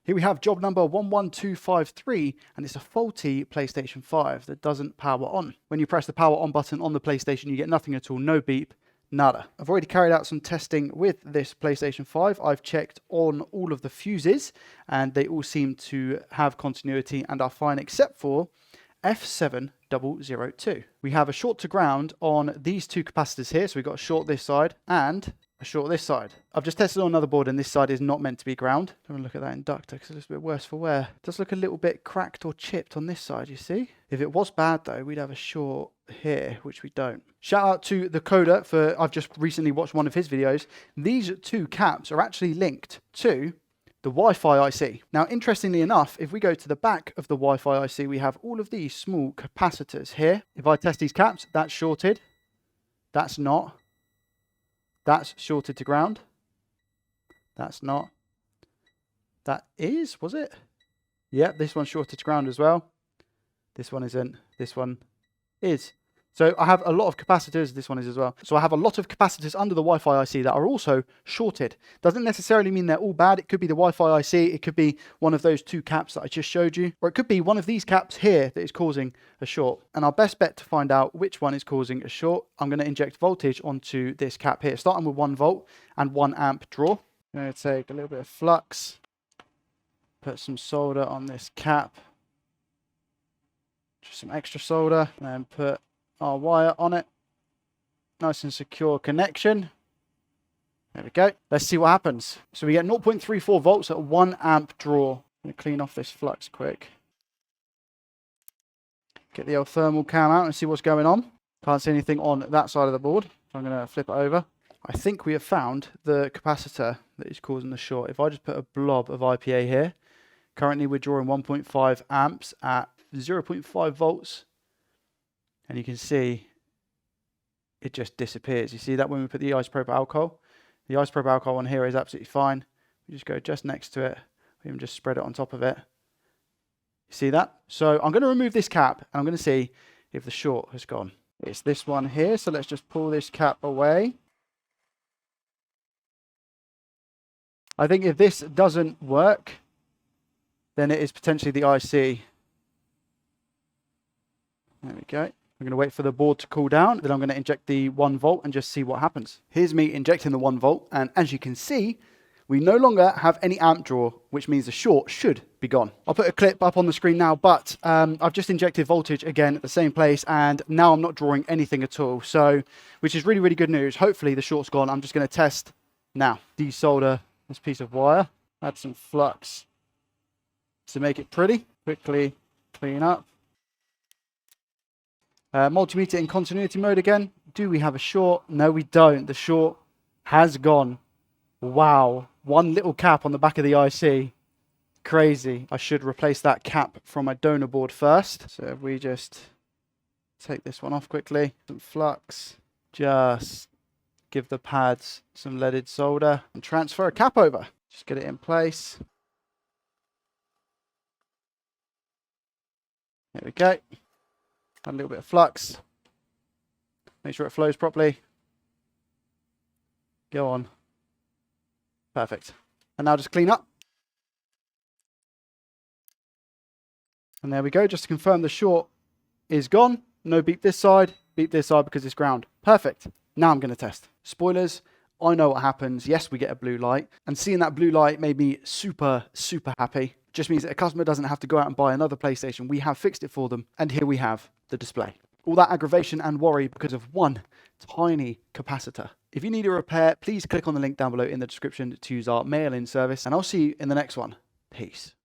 Here we have job number 11253, and it's a faulty PlayStation 5 that doesn't power on. When you press the power on button on the PlayStation, you get nothing at all, no beep, nada. I've already carried out some testing with this PlayStation 5. I've checked on all of the fuses, and they all seem to have continuity and are fine, except for F7002. We have a short to ground on these two capacitors here, so we've got a short this side and a short this side. I've just tested on another board, and this side is not meant to be ground. Don't want to look at that inductor because it looks a bit worse for wear. It does look a little bit cracked or chipped on this side, you see? If it was bad though, we'd have a short here, which we don't. Shout out to the coder for, I've just recently watched one of his videos. These two caps are actually linked to the Wi-Fi IC. Now, interestingly enough, if we go to the back of the Wi-Fi IC, we have all of these small capacitors here. If I test these caps, that's shorted. That's not. That's shorted to ground. That's not. That is, was it? Yep, this one's shorted to ground as well. This one isn't. This one is. So I have a lot of capacitors. This one is as well. So I have a lot of capacitors under the Wi-Fi IC that are also shorted. Doesn't necessarily mean they're all bad. It could be the Wi-Fi IC. It could be one of those two caps that I just showed you. Or it could be one of these caps here that is causing a short. And our best bet to find out which one is causing a short, I'm going to inject voltage onto this cap here, starting with 1 volt and 1 amp draw. I'm going to take a little bit of flux, put some solder on this cap, just some extra solder, and put our wire on it. Nice and secure connection. There we go. Let's see what happens. So we get 0.34 volts at 1 amp draw. I'm going to clean off this flux quick. Get the old thermal cam out and see what's going on. Can't see anything on that side of the board. So I'm going to flip it over. I think we have found the capacitor that is causing the short. If I just put a blob of IPA here, currently we're drawing 1.5 amps at 0.5 volts. And you can see it just disappears. You see that when we put the isopropyl alcohol? The isopropyl alcohol on here is absolutely fine. We just go just next to it. We even just spread it on top of it. You see that? So I'm going to remove this cap and I'm going to see if the short has gone. It's this one here. So let's just pull this cap away. I think if this doesn't work, then it is potentially the IC. There we go. I'm going to wait for the board to cool down, then I'm going to inject the 1 volt and just see what happens. Here's me injecting the 1 volt, and as you can see, we no longer have any amp draw, which means the short should be gone. I'll put a clip up on the screen now, but I've just injected voltage again at the same place, and now I'm not drawing anything at all, so which is really, really good news. Hopefully the short's gone. I'm just going to test now. Desolder this piece of wire, add some flux to make it pretty. Quickly clean up. Multimeter in continuity mode again. Do we have a short? No, we don't. The short has gone. Wow. One little cap on the back of the IC. Crazy. I should replace that cap from my donor board first. So if we just take this one off quickly. Some flux. Just give the pads some leaded solder and transfer a cap over. Just get it in place. There we go. Add a little bit of flux. Make sure it flows properly. Go on. Perfect. And now just clean up. And there we go. Just to confirm the short is gone. No beep this side because it's ground. Perfect. Now I'm going to test. Spoilers. I know what happens. Yes, we get a blue light. And seeing that blue light made me super, super happy. Just means that a customer doesn't have to go out and buy another PlayStation. We have fixed it for them. And here we have the display. All that aggravation and worry because of one tiny capacitor. If you need a repair, please click on the link down below in the description to use our mail-in service. And I'll see you in the next one. Peace.